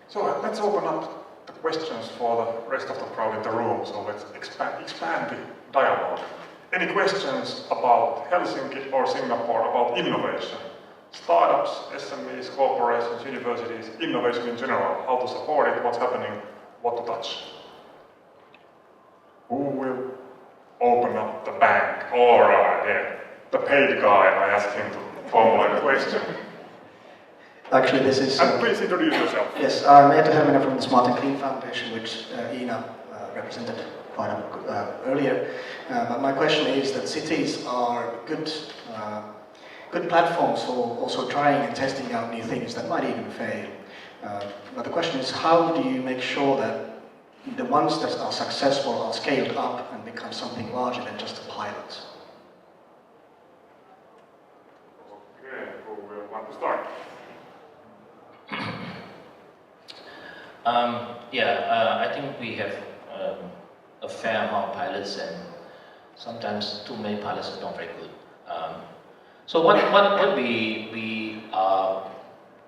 So let's open up the questions for the rest of the crowd in the room. So let's expand the dialogue. Any questions about Helsinki or Singapore about innovation? Startups, SMEs, corporations, universities, innovation in general, how to support it, what's happening, what to touch. Who will open up the bank? Alright, yeah. The paid guy, I asked him to formulate a question. Actually, this is... And please introduce yourself. Yes, I'm Eetu Helminen from the Smart and Clean Foundation, which Iina represented quite earlier. But my question is that cities are good platforms for also trying and testing out new things that might even fail. But the question is, how do you make sure that the ones that are successful are scaled up and become something larger than just a pilot? Okay, who will want to start? I think we have a fair amount of pilots, and sometimes too many pilots are not very good. So what we are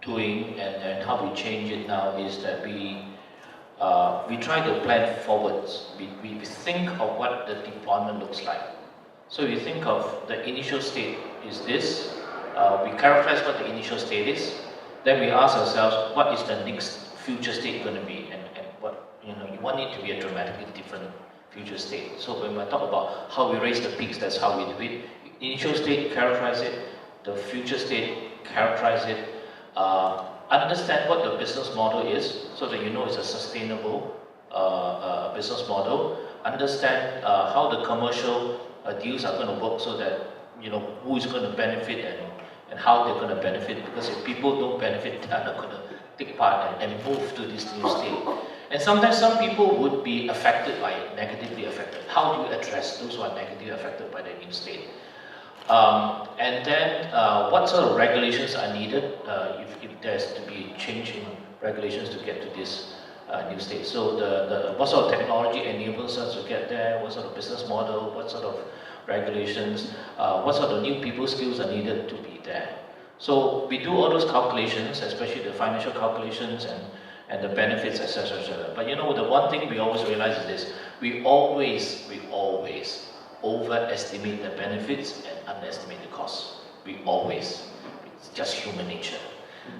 doing and how we change it now is that we try to plan forwards. We think of what the deployment looks like. So we think of the initial state is this. We characterize what the initial state is. Then we ask ourselves, what is the next future state going to be, and what, you want it to be a dramatically different future state. So when we talk about how we raise the peaks, that's how we do it. Initial state, characterize it. The future state, characterize it. Understand what the business model is, so that you know it's a sustainable business model. Understand how the commercial deals are going to work, so that who is going to benefit and how they're going to benefit. Because if people don't benefit, they're not going to take part and move to this new state. And sometimes some people would be affected by it, negatively affected. How do you address those who are negatively affected by the new state? And then what sort of regulations are needed if there's to be a change in regulations to get to this new state. So what sort of technology enables us to get there, what sort of business model, what sort of regulations, what sort of new people skills are needed to be there. So we do all those calculations, especially the financial calculations and the benefits, etc., etc. But the one thing we always realize is this: we always overestimate the benefits and underestimate the costs. We always. It's just human nature.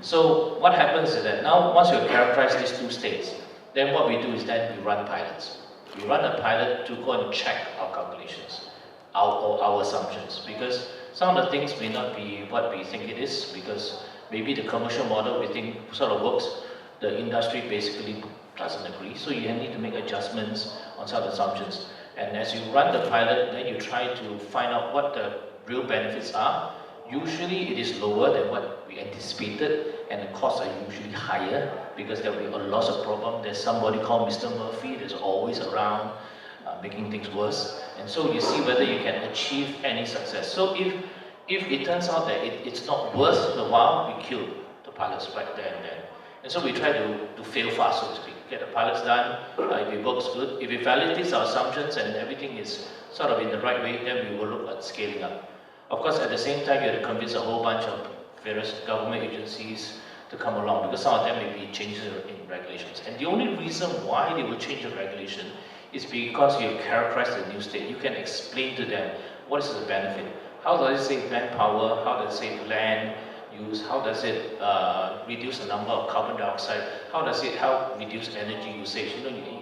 So what happens is that now, once we characterize these two states, then what we do is then we run pilots. We run a pilot to go and check our calculations, our assumptions, because some of the things may not be what we think it is, because maybe the commercial model we think sort of works, the industry basically doesn't agree, so you need to make adjustments on some assumptions. And as you run the pilot, then you try to find out what the real benefits are. Usually it is lower than what we anticipated, and the costs are usually higher, because there will be a lot of problem. There's somebody called Mr. Murphy, there's always around making things worse. And so you see whether you can achieve any success. So if it turns out that it's not worth the while, we kill the pilots right there and then. And so we try to fail fast, so to speak. Get the pilots done, if it works good. If it validates our assumptions and everything is sort of in the right way, then we will look at scaling up. Of course, at the same time, you have to convince a whole bunch of various government agencies to come along, because some of them may be changes in regulations. And the only reason why they will change the regulation is because you characterize the new state. You can explain to them what is the benefit. How does it save manpower? How does it save land use? How does it reduce the number of carbon dioxide? How does it help reduce energy usage?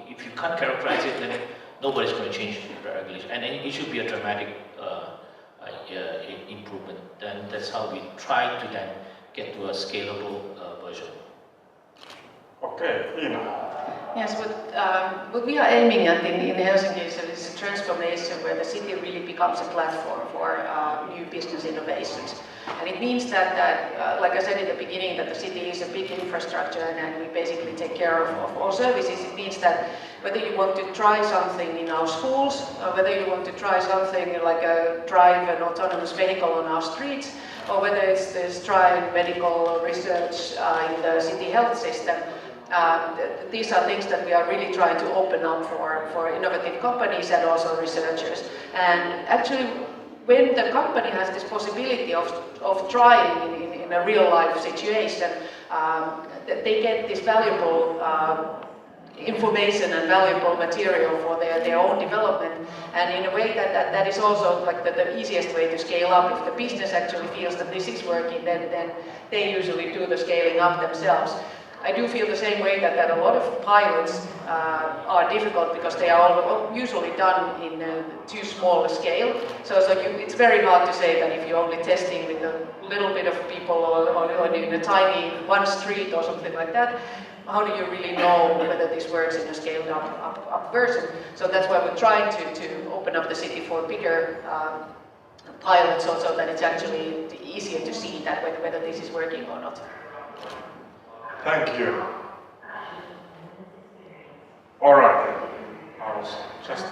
If you can't characterize it, then nobody's going to change the regulation. And it should be a dramatic improvement. Then that's how we try to then get to a scalable version. Okay, Iina. Yes, what we are aiming at in Helsinki is a transformation where the city really becomes a platform for new business innovations. And it means that like I said in the beginning, that the city is a big infrastructure, and we basically take care of all services. It means that whether you want to try something in our schools, or whether you want to try something like drive an autonomous vehicle on our streets, or whether it's trying medical research in the city health system, these are things that we are really trying to open up for innovative companies and also researchers. And actually, when the company has this possibility of trying in a real life situation, they get this valuable information and valuable material for their own development, and in a way that is also like the easiest way to scale up. If the business actually feels that this is working, then they usually do the scaling up themselves. I do feel the same way that a lot of pilots are difficult because they are all usually done in too small a scale. So it's very hard to say that if you're only testing with a little bit of people or in a tiny one street or something like that, how do you really know whether this works in a scaled up version? So that's why we're trying to open up the city for bigger pilots so that it's actually easier to see that whether this is working or not. Thank you. All right. I was just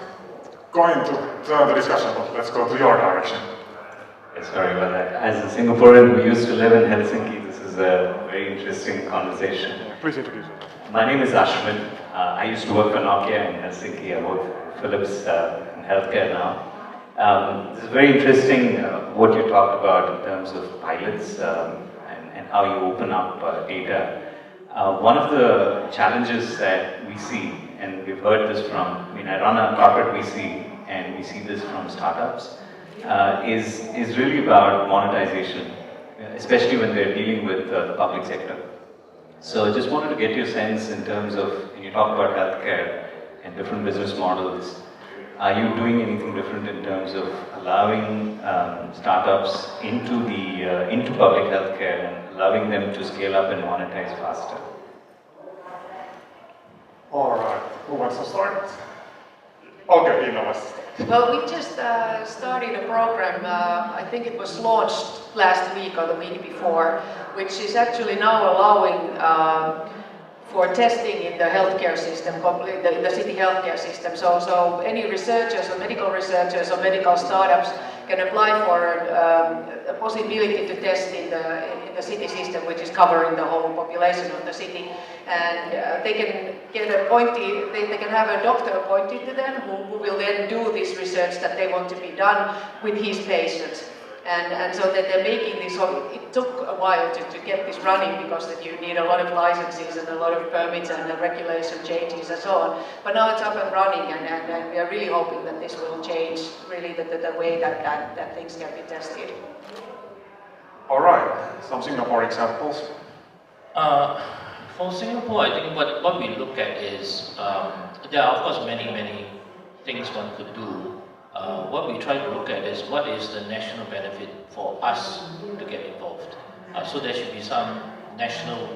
going to turn the discussion, but let's go to your direction. Sorry about that. As a Singaporean who used to live in Helsinki, this is a very interesting conversation. Please introduce yourself. My name is Ashwin. I used to work for Nokia in Helsinki. I work for Philips in healthcare now. This is very interesting what you talked about in terms of pilots and how you open up data. One of the challenges that we see, and we've heard this from, I run a corporate VC, and we see this from startups, is really about monetization, especially when they're dealing with the public sector. So I just wanted to get your sense in terms of, when you talk about healthcare and different business models, are you doing anything different in terms of allowing startups into public healthcare and allowing them to scale up and monetize faster? All right. Who wants to start? Okay, Iina wants to start. Well, we just started a program, I think it was launched last week or the week before, which is actually now allowing for testing in the healthcare system, the city healthcare system. So any researchers or medical startups can apply for a possibility to test in the city system, which is covering the whole population of the city. And they can get appointed, they can have a doctor appointed to them who will then do this research that they want to be done with his patients. And so that they're making this, so it took a while to get this running because that you need a lot of licenses and a lot of permits and regulation changes and so on. But now it's up and running, and we are really hoping that this will change really the way that things can be tested. All right, some Singapore examples. For Singapore, I think what we look at is, there are of course many things one could do. What we try to look at is what is the national benefit for us to get involved. So there should be some national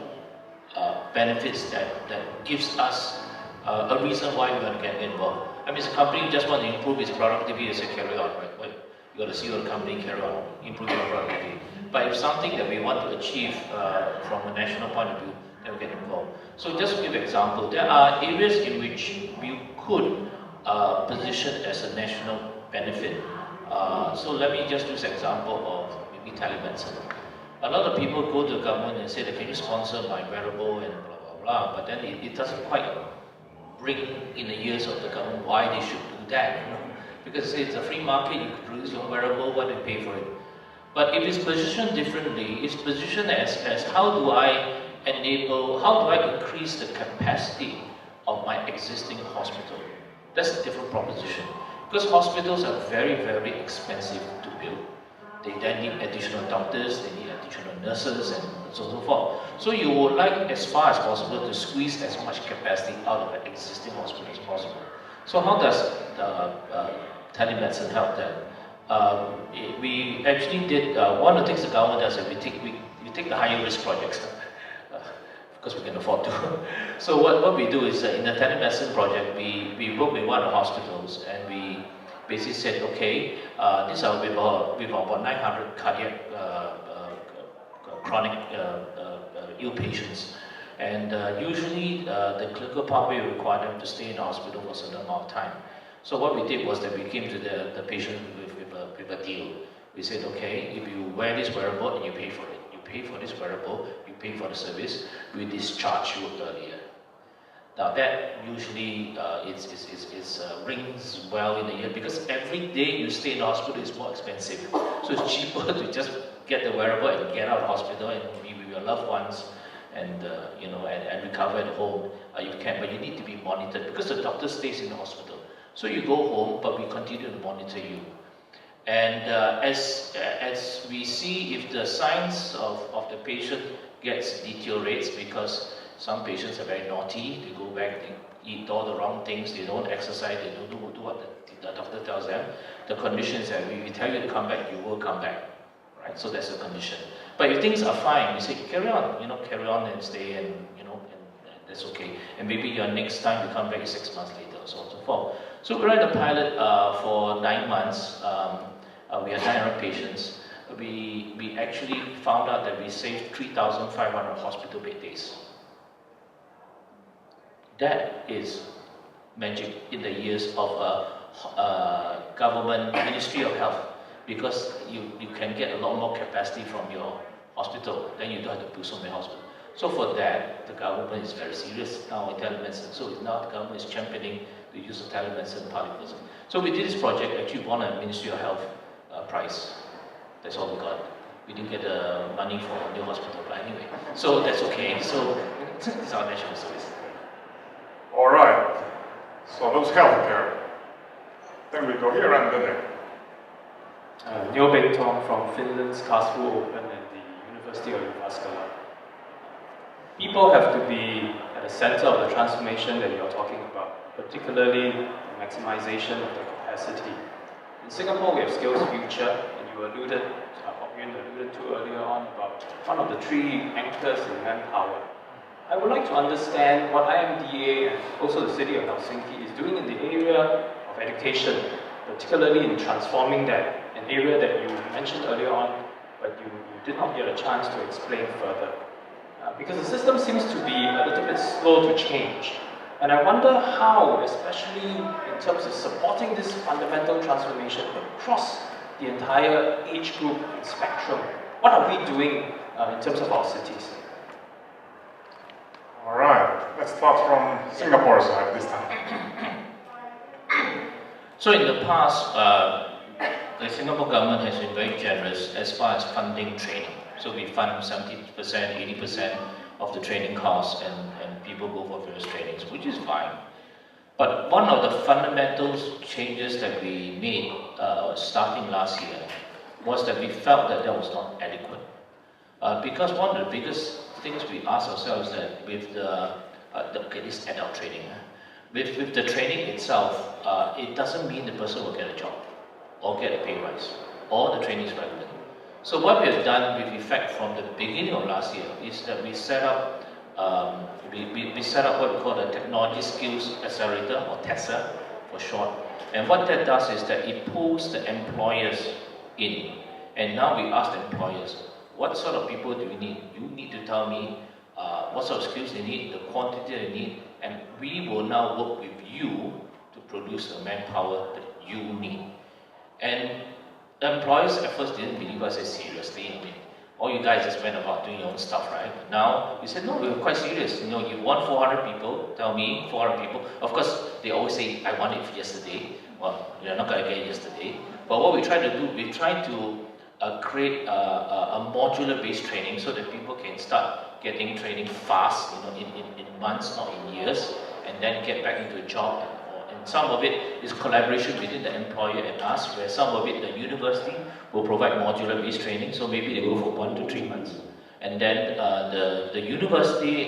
benefits that gives us a reason why we want to get involved. I mean, as a company you just want to improve its productivity, you say carry on, right? Well, you got to see your company carry on, improve your productivity. But if something that we want to achieve from a national point of view, then we get involved. So just to give an example, there are areas in which we could position as a national benefit. So let me just use an example of maybe telemedicine. A lot of people go to the government and say that can you sponsor my wearable and blah blah blah, but then it doesn't quite bring in the ears of the government why they should do that, because it's a free market, you could produce your wearable, why do you pay for it? But if it's positioned differently, it's positioned as how do I increase the capacity of my existing hospital? That's a different proposition. Because hospitals are very expensive to build. They then need additional doctors, they need additional nurses, and so on and so forth. So you would like, as far as possible, to squeeze as much capacity out of an existing hospital as possible. So how does telemedicine help that? We actually did, one of the things the government does is we take the higher risk projects. Because we can afford to. So what we do is in the telemedicine project, we work with one of the hospitals and we basically said, okay, these are with about 900 cardiac chronic ill patients. And usually the clinical pathway will require them to stay in the hospital for a certain amount of time. So what we did was that we came to the patient with a deal. We said, okay, if you wear this wearable and you pay for it, you pay for this wearable, you pay for the service, we discharge you earlier. Now that usually rings well in the ear because every day you stay in the hospital is more expensive. So it's cheaper to just get the wearable and get out of the hospital and be with your loved ones and and recover at home. You can, but you need to be monitored because the doctor stays in the hospital. So you go home, but we continue to monitor you. And as we see, if the signs of the patient deteriorates because some patients are very naughty, they go back, they eat all the wrong things, they don't exercise, they don't do what the doctor tells them. The condition is that we tell you to come back, you will come back, right? So that's the condition. But if things are fine, we say carry on, carry on and stay, and and that's okay. And maybe your next time you come back is 6 months later, or so on and so forth. So we ran the pilot for 9 months. We had 900 patients. We actually found out that we saved 3,500 hospital bed days. That is magic in the years of government Ministry of Health, because you can get a lot more capacity from your hospital, then you don't have to do so many hospitals. So for that, the government is very serious now in telemedicine. So now the government is championing the use of telemedicine particles. So we did this project, actually won a Ministry of Health prize. That's all we got. We didn't get money for a new hospital, but anyway. So that's okay. So it's our national service. All right. So those healthcare. Then we go here and then there. Neo Beng Tong from Finland's Kasvu Open and the University of Jyväskylä. People have to be at the center of the transformation that you're talking about, particularly the maximization of the capacity. In Singapore, we have Skills Future, and you alluded to earlier on about one of the 3 anchors in manpower. I would like to understand what IMDA and also the city of Helsinki is doing in the area of education, particularly in transforming that, an area that you mentioned earlier on, but you did not get a chance to explain further. Because the system seems to be a little bit slow to change. And I wonder how, especially in terms of supporting this fundamental transformation across the entire age group spectrum, what are we doing in terms of our cities? All right, let's start from Singapore side this time. So in the past, the Singapore government has been very generous as far as funding training. So we fund 70%, 80% of the training costs, and people go for various trainings, which is fine. But one of the fundamental changes that we made starting last year was that we felt that was not adequate. Because one of the biggest things we asked ourselves that with this adult training, with the training itself, it doesn't mean the person will get a job or get a pay rise, or the training is relevant. So what we have done with effect from the beginning of last year is that we set up we set up what we call the Technology Skills Accelerator, or TESA for short. And what that does is that it pulls the employers in. And now we ask the employers, what sort of people do you need? You need to tell me what sort of skills they need, the quantity they need, and we will now work with you to produce the manpower that you need. And the employers at first didn't believe us as seriously. I mean, all you guys just went about doing your own stuff, right? But now we said, no, we were quite serious. You want 400 people, tell me 400 people. Of course, they always say, I want it yesterday. Well, you're not going to get it yesterday. But what we try to do, we try to create a modular-based training so that people can start getting training fast, in months, not in years, and then get back into a job. And some of it is collaboration between the employer and us, where some of it the university will provide modular-based training, so maybe they go for 1 to 3 months. And then the university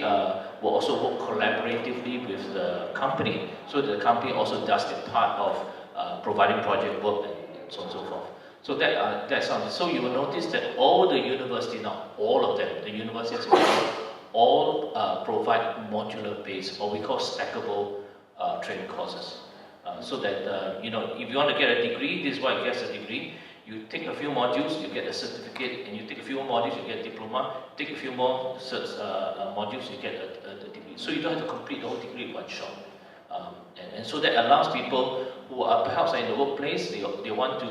will also work collaboratively with the company, so the company also does the part of providing project work and so on and so forth. So that sounds. So you will notice that all the universities, not all of them, the universities all provide modular-based, or we call stackable training courses. So that if you want to get a degree, this is why it gets a degree. You take a few modules, you get a certificate, and you take a few more modules, you get a diploma. Take a few more modules, you get a degree. So you don't have to complete the whole degree in one shot. And so that allows people who are perhaps in the workplace, they want to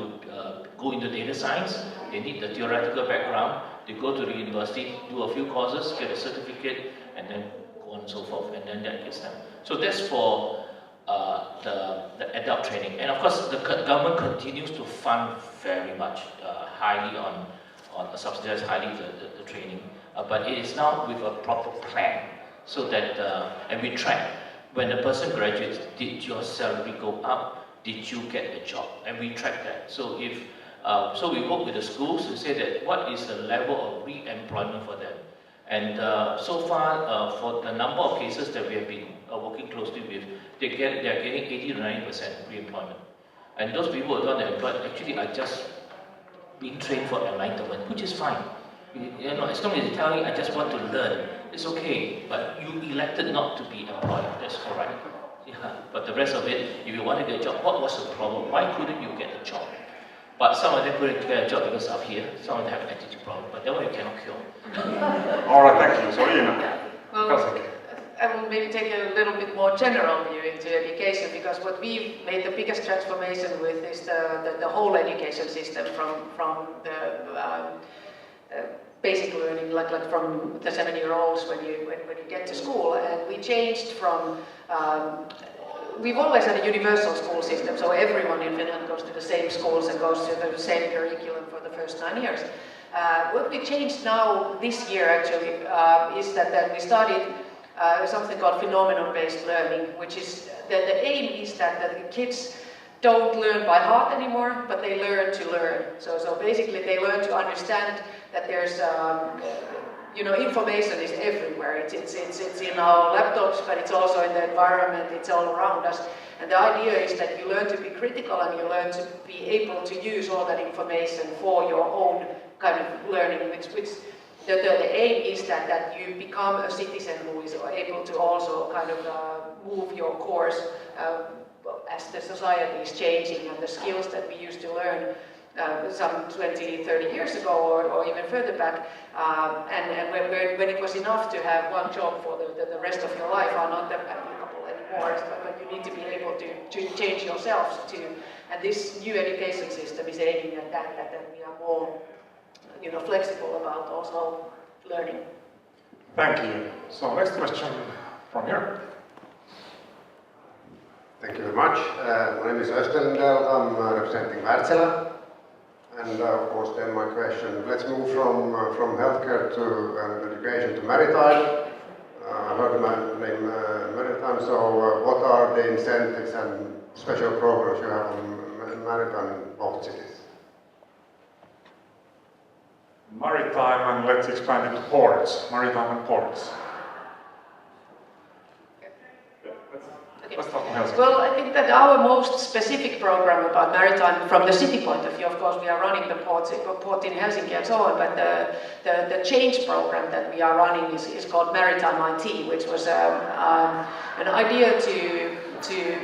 go into data science, they need the theoretical background, they go to the university, do a few courses, get a certificate, and then go on and so forth, and then that gets them. So that's for the adult training. And of course, the government continues to fund very much, highly on subsidize highly the training. But it is now with a proper plan, so that, and we track, when the person graduates, did your salary go up? Did you get a job? And we track that. So if, so we work with the schools to say that what is the level of re-employment for them. And so far, for the number of cases that we have been working closely with, they are getting 80 to 90% re-employment. And those people who are not employed actually are just being trained for enlightenment, which is fine. You know, as long as you tell me I just want to learn, it's okay. But you elected not to be employed. That's all right. Yeah. But the rest of it, if you want to get a job, what was the problem? Why couldn't you get a job? But some of them couldn't get a job because of here. Some of them have an attitude problem. But that one you cannot cure. All right, thank you. So Iina. Well, I will maybe take a little bit more general view into education, because what we've made the biggest transformation with is the whole education system from the basic learning, like from the 7-year-olds when you get to school, and we changed from. We've always had a universal school system, so everyone in Finland goes to the same schools and goes to the same curriculum for the first 9 years. What we changed now this year actually is that we started something called phenomenon-based learning, which is the aim is that the kids don't learn by heart anymore, but they learn to learn. So basically they learn to understand that there's you know, information is everywhere. It's in our laptops, but it's also in the environment, it's all around us. And the idea is that you learn to be critical and you learn to be able to use all that information for your own kind of learning, which the aim is that you become a citizen who is able to also kind of move your course as the society is changing, and the skills that we used to learn some 20, 30 years ago or even further back, and when it was enough to have one job for the rest of your life are not applicable anymore, but you need to be able to change yourselves too. And this new education system is aiming at that we are more, you know, flexible about also learning. Thank you. So next question from here. Thank you very much. My name is Österlundell. I'm representing Wärtsilä. And of course then my question, let's move from healthcare to education to maritime. I heard the name maritime, so what are the incentives and special programs you have on maritime in both cities? Maritime, and let's expand it to ports. Maritime and ports. Let's talk about Helsinki. Well, I think that our most specific program about maritime, from the city point of view, of course, we are running the port in Helsinki and so on, but the change program that we are running is called Maritime IT, which was an idea to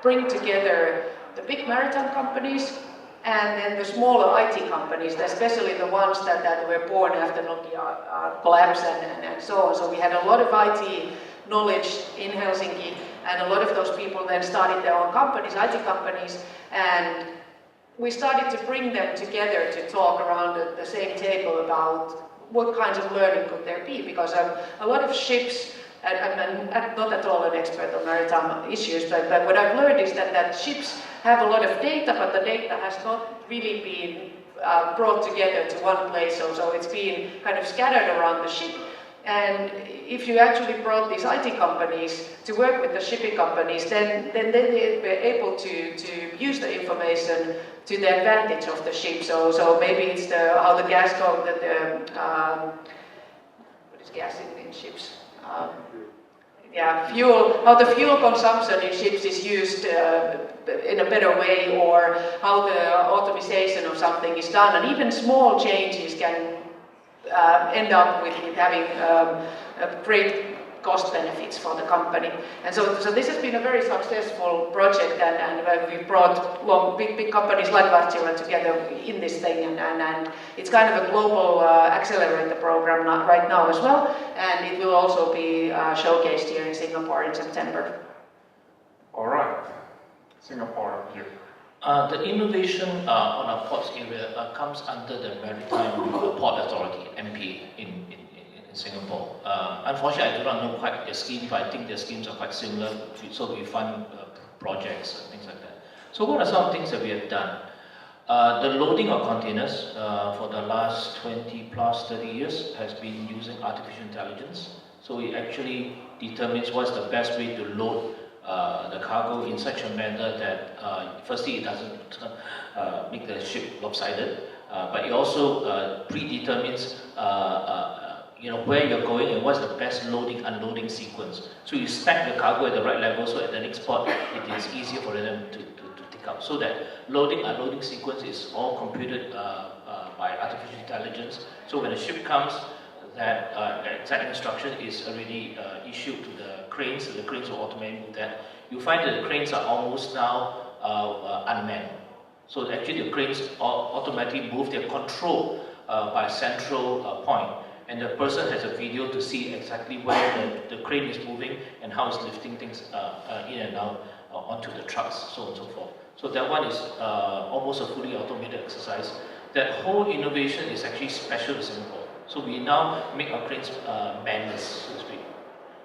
bring together the big maritime companies and then the smaller IT companies, especially the ones that were born after Nokia collapse and so on. So we had a lot of IT knowledge in Helsinki, and a lot of those people then started their own companies, IT companies, and we started to bring them together to talk around the same table about what kinds of learning could there be, because a lot of ships, and I'm not at all an expert on maritime issues, but what I've learned is that ships have a lot of data, but the data has not really been brought together to one place, so it's been kind of scattered around the ship. And if you actually brought these IT companies to work with the shipping companies, then they were able to use the information to the advantage of the ship. So maybe it's how the gas goes, what is gas in ships? Fuel, how the fuel consumption in ships is used in a better way, or how the automation of something is done, and even small changes can end up with having great cost benefits for the company. And so this has been a very successful project, and we brought big companies like Wärtsilä together in this thing, and it's kind of a global accelerator program right now as well, and it will also be showcased here in Singapore in September. All right. Singapore, you. The innovation on our ports area comes under the Maritime Port Authority, MP, in Singapore. Unfortunately, I do not know quite their scheme, but I think their schemes are quite similar, so we fund projects and things like that. So what are some things that we have done? The loading of containers for the last 20 plus 30 years has been using artificial intelligence. So it actually determines what's the best way to load the cargo in such a manner that firstly it doesn't make the ship lopsided, but it also predetermines where you're going and what's the best loading unloading sequence. So you stack the cargo at the right level so at the next port it is easier for them to take up. So that loading unloading sequence is all computed by artificial intelligence. So when a ship comes, that exact instruction is already issued to the cranes, so the cranes will automatically move that. You find that the cranes are almost now unmanned. So actually the cranes automatically move, they're controlled by a central point. And the person has a video to see exactly where the crane is moving and how it's lifting things in and out onto the trucks, so on and so forth. So that one is almost a fully automated exercise. That whole innovation is actually special to Singapore. So we now make our cranes manless, so to speak.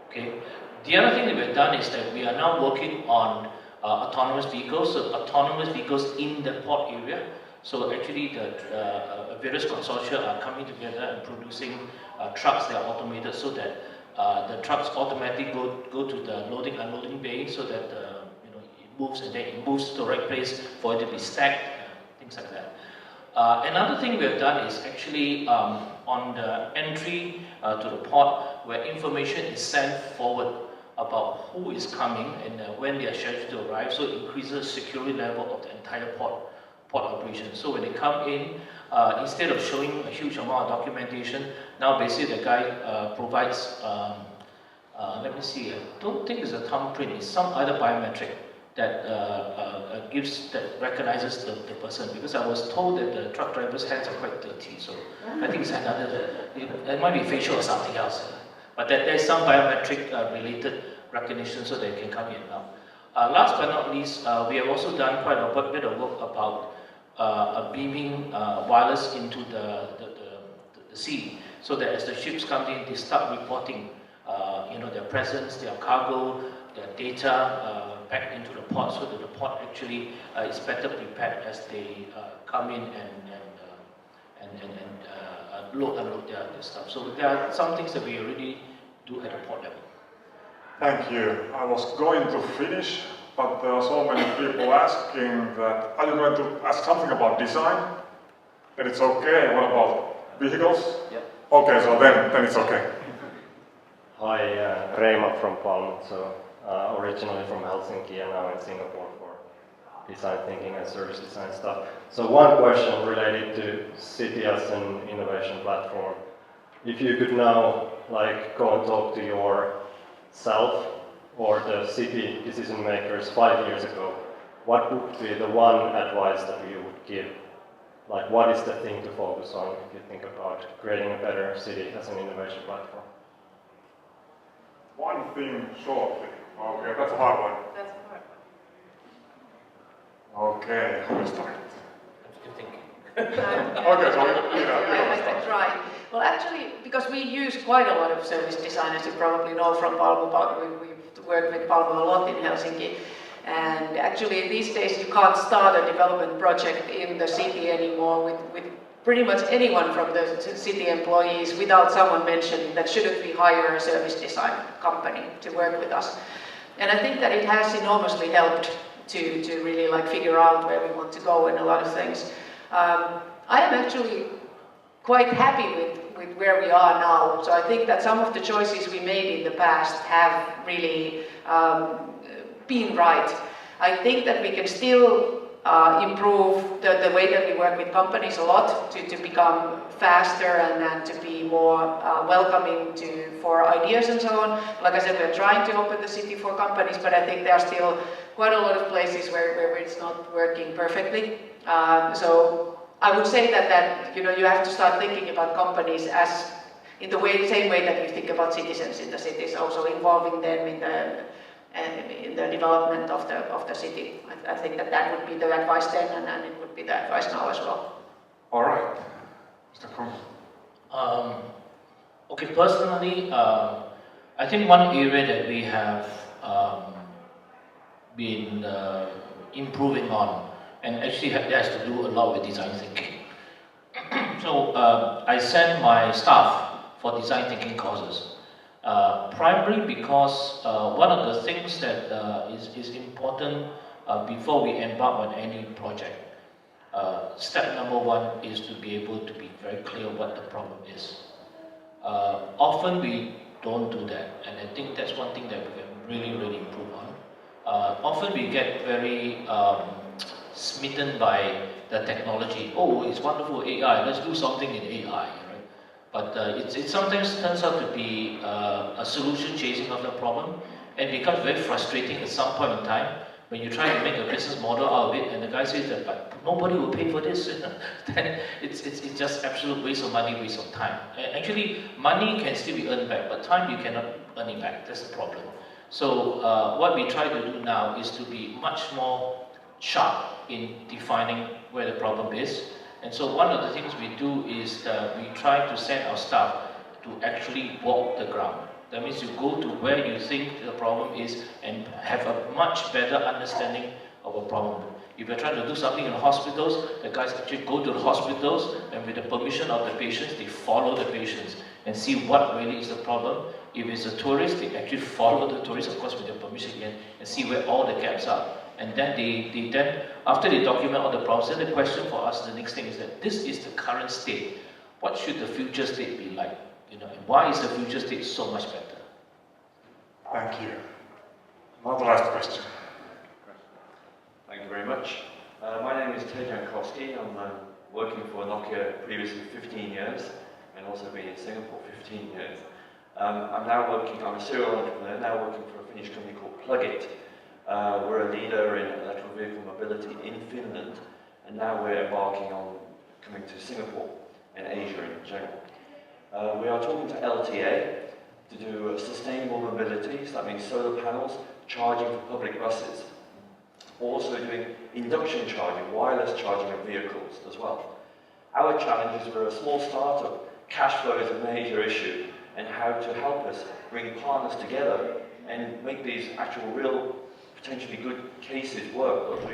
Okay. The other thing that we've done is that we are now working on autonomous vehicles, so autonomous vehicles in the port area. So actually the various consortia are coming together and producing trucks that are automated so that the trucks automatically go to the loading unloading bay so that it moves and then it moves to the right place for it to be stacked, things like that. Another thing we have done is actually on the entry to the port where information is sent forward about who is coming and when they are scheduled to arrive, so it increases the security level of the entire port operation. So when they come in, instead of showing a huge amount of documentation, now basically the guy provides, let me see, I don't think it's a thumbprint, it's some other biometric that recognizes the person, because I was told that the truck driver's hands are quite dirty, so I think it's another, it might be facial or something else, but there's some biometric related recognition so they can come in now. Last but not least, we have also done quite a bit of work about beaming wireless into the sea, so that as the ships come in, they start reporting their presence, their cargo, their data back into the port, so that the port actually is better prepared as they come in and unload their stuff. So there are some things that we already do at the port level. Thank you. I was going to finish, but there are so many people asking that, are you going to ask something about design? Then it's okay. What about vehicles? Yeah. Okay, so then it's okay. Hi, Reima from Palm. So originally from Helsinki and now in Singapore for design thinking and service design stuff. So one question related to City as an innovation platform. If you could now go and talk to yourself or the city decision makers 5 years ago, what would be the one advice that you would give? What is the thing to focus on if you think about creating a better city as an innovation platform? One thing shortly. Okay, that's a hard one. That's a hard one. Okay, who will start? You're thinking. Okay, so I can try. Well, actually, because we use quite a lot of service design, as you probably know from Palmo, we've worked with Palmo a lot in Helsinki. And actually, these days, you can't start a development project in the city anymore with pretty much anyone from the city employees without someone mentioning that shouldn't we hire a service design company to work with us. And I think that it has enormously helped to really figure out where we want to go and a lot of things. I am actually quite happy with where we are now. So I think that some of the choices we made in the past have really been right. I think that we can still improve the way that we work with companies a lot to become faster and to be more welcoming for ideas and so on. Like I said, we're trying to open the city for companies, but I think there are still quite a lot of places where it's not working perfectly. So I would say that you have to start thinking about companies as in the same way that you think about citizens in the cities, also involving them in the development of the city. I think that would be the advice then, and it would be the advice now as well. All right, Mr. Khoong. Okay, personally, I think one area that we have been improving on, and actually that has to do a lot with design thinking. So I send my staff for design thinking courses, primarily because one of the things that is important before we embark on any project. Step number one is to be able to be very clear what the problem is. Often we don't do that, and I think that's one thing that we can really improve on. Often we get very smitten by the technology. Oh, it's wonderful AI, let's do something in AI, right? But it sometimes turns out to be a solution chasing of the problem, and becomes very frustrating at some point in time when you try to make a business model out of it, and the guy says that, but nobody will pay for this, then it's just absolute waste of money, waste of time. Actually, money can still be earned back, but time you cannot earn it back. That's the problem. So what we try to do now is to be much more sharp in defining where the problem is. And so one of the things we do is we try to send our staff to actually walk the ground. That means you go to where you think the problem is and have a much better understanding of a problem. If you're trying to do something in hospitals, the guys actually go to the hospitals, and with the permission of the patients, they follow the patients and see what really is the problem. If it's a tourist, they actually follow the tourist, of course with their permission again, and see where all the gaps are. And then then after they document all the problems, then the question for us, the next thing is that this is the current state. What should the future state be like? And why is the future state so much better? Thank you. Now the last question. Thank you very much. My name is Ted Jankowski. I'm working for Nokia previously 15 years, and also been in Singapore 15 years. I'm a serial entrepreneur, now working for a Finnish company called Plugit. We're a leader in electric vehicle mobility in Finland, and now we're embarking on coming to Singapore and Asia in general. We are talking to LTA to do sustainable mobility, so that means solar panels, charging for public buses. Also doing induction charging, wireless charging of vehicles as well. Our challenge is we're a small startup, cash flow is a major issue, and how to help us bring partners together and make these actual real, potentially good cases work. But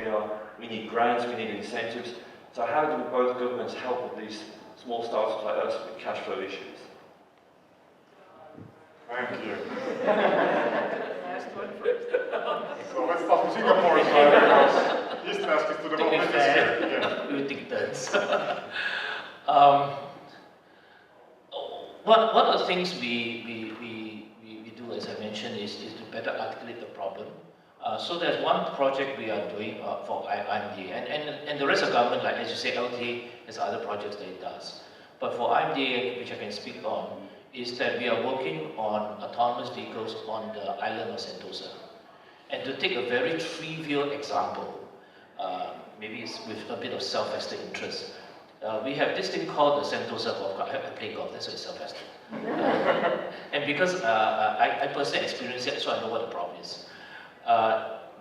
we need grants, we need incentives. So how do both governments help with these small startups like us with cash flow issues? Thank you. So let's start with Singapore side, because his task is to develop this here. We take turns. One of the things we do, as I mentioned, is to better articulate the problem. So there's one project we are doing for IMDA, and the rest of government, like as you say, LTA has other projects that it does. But for IMDA, which I can speak on, is that we are working on autonomous vehicles on the island of Sentosa. And to take a very trivial example, maybe it's with a bit of self-vested interest, we have this thing called the Sentosa golf club. I play golf, that's why it's self-vested. And because I personally experienced it, so I know what the problem is.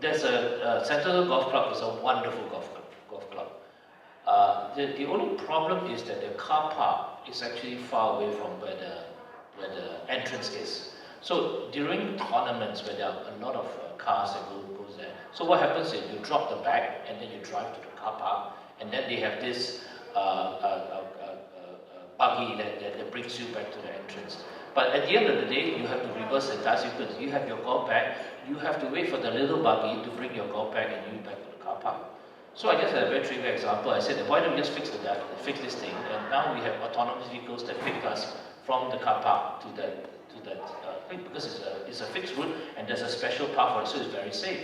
There's a Sentosa golf club is a wonderful golf club. The only problem is that the car park is actually far away from where the entrance is. So during tournaments where there are a lot of cars that goes there, so what happens is you drop the bag and then you drive to the car park, and then they have this buggy that brings you back to the entrance. But at the end of the day, you have to reverse the task because you have your golf bag, you have to wait for the little buggy to bring your golf bag and you back to the car park. So I just had a very trivial example. I said, why don't we just fix this thing? And now we have autonomous vehicles that pick us from the car park to that thing, because it's a fixed route and there's a special path for it, so it's very safe.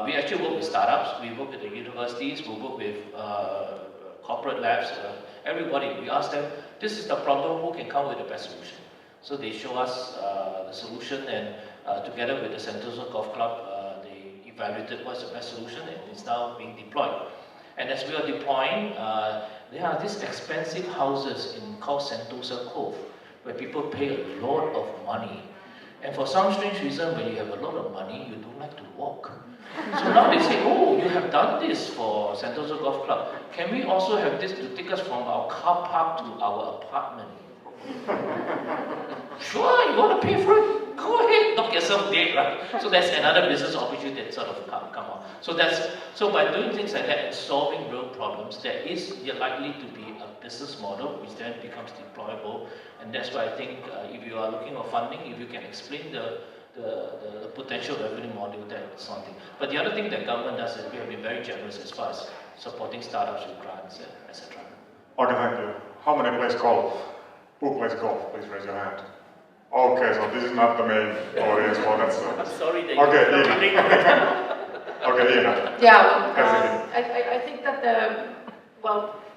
We actually work with startups, we work with the universities, we work with corporate labs, everybody. We ask them, this is the problem, who can come with the best solution? So they show us the solution, and together with the Sentosa Golf Club, they evaluated what's the best solution, and it's now being deployed. And as we are deploying, there are these expensive houses called Sentosa Cove, where people pay a lot of money. And for some strange reason, when you have a lot of money, you don't like to walk. So now they say, oh, you have done this for Sentosa Golf Club. Can we also have this to take us from our car park to our apartment? Sure, you want to pay for it? Go ahead, knock yourself dead, right? So that's another business opportunity that sort of come on. So by doing things like that and solving real problems, there is likely to be a business model which then becomes deployable, and that's why I think if you are looking for funding, if you can explain the potential revenue model, that's something. But the other thing that government does is we have been very generous as far as supporting startups with grants, etc. Okay, thank you. How many plays golf? Who plays golf? Please raise your hand. Okay, so this is not the main audience for that. So. I'm sorry that okay, you're Iina. Okay, Iina. Yeah, I think that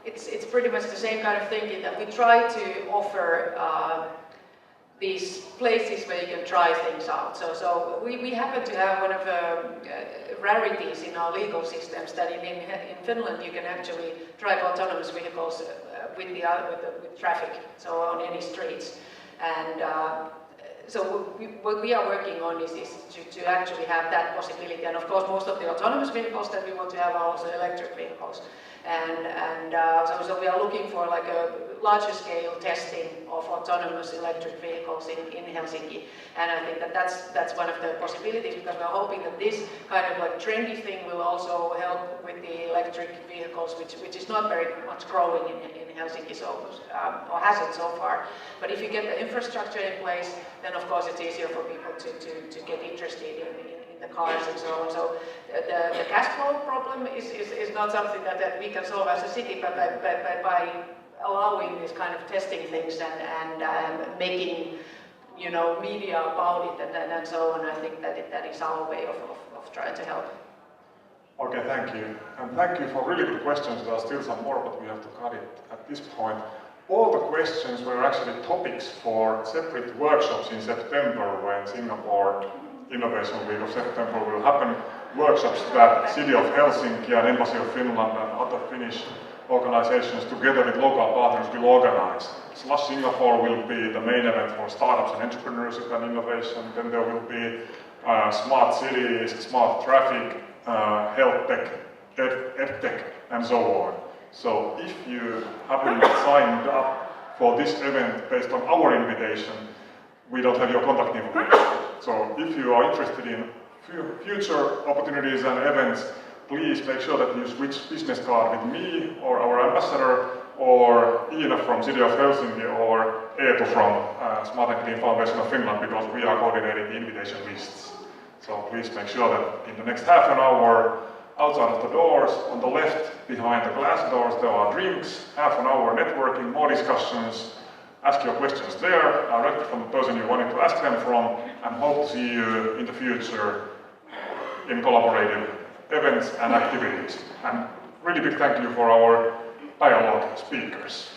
it's pretty much the same kind of thinking that we try to offer these places where you can try things out. So we happen to have one of the rarities in our legal systems that in Finland you can actually drive autonomous vehicles with traffic, so on any streets. And so what we are working on is to actually have that possibility. And of course, most of the autonomous vehicles that we want to have are also electric vehicles. So we are looking for like a larger scale testing of autonomous electric vehicles in Helsinki. And I think that that's one of the possibilities, because we're hoping that this kind of like trendy thing will also help with the electric vehicles, which is not very much growing in Helsinki, or hasn't so far. But if you get the infrastructure in place, then of course it's easier for people to get interested in the cars and so on. So the cash flow problem is not something that we can solve as a city, but by allowing this kind of testing things and making media about it and so on, I think that is our way of trying to help. Okay, thank you. And thank you for really good questions. There are still some more, but we have to cut it at this point. All the questions were actually topics for separate workshops in September when Singapore Innovation Week of September will happen. Workshops that City of Helsinki and Embassy of Finland and other Finnish organizations together with local partners will organize. Slush Singapore will be the main event for startups and entrepreneurship and innovation. Then there will be smart cities, smart traffic, health tech, edtech, and so on. So if you haven't signed up for this event based on our invitation, we don't have your contact information. So if you are interested in future opportunities and events, please make sure that you switch business card with me or our ambassador or Iina from City of Helsinki or Eetu from Smart and Clean Foundation of Finland, because we are coordinating the invitation lists. So please make sure that in the next half an hour, outside of the doors, on the left, behind the glass doors, there are drinks, half an hour networking, more discussions. Ask your questions there, directly from the person you wanted to ask them from, and hope to see you in the future in collaborative events and activities. And really big thank you for our dialogue speakers.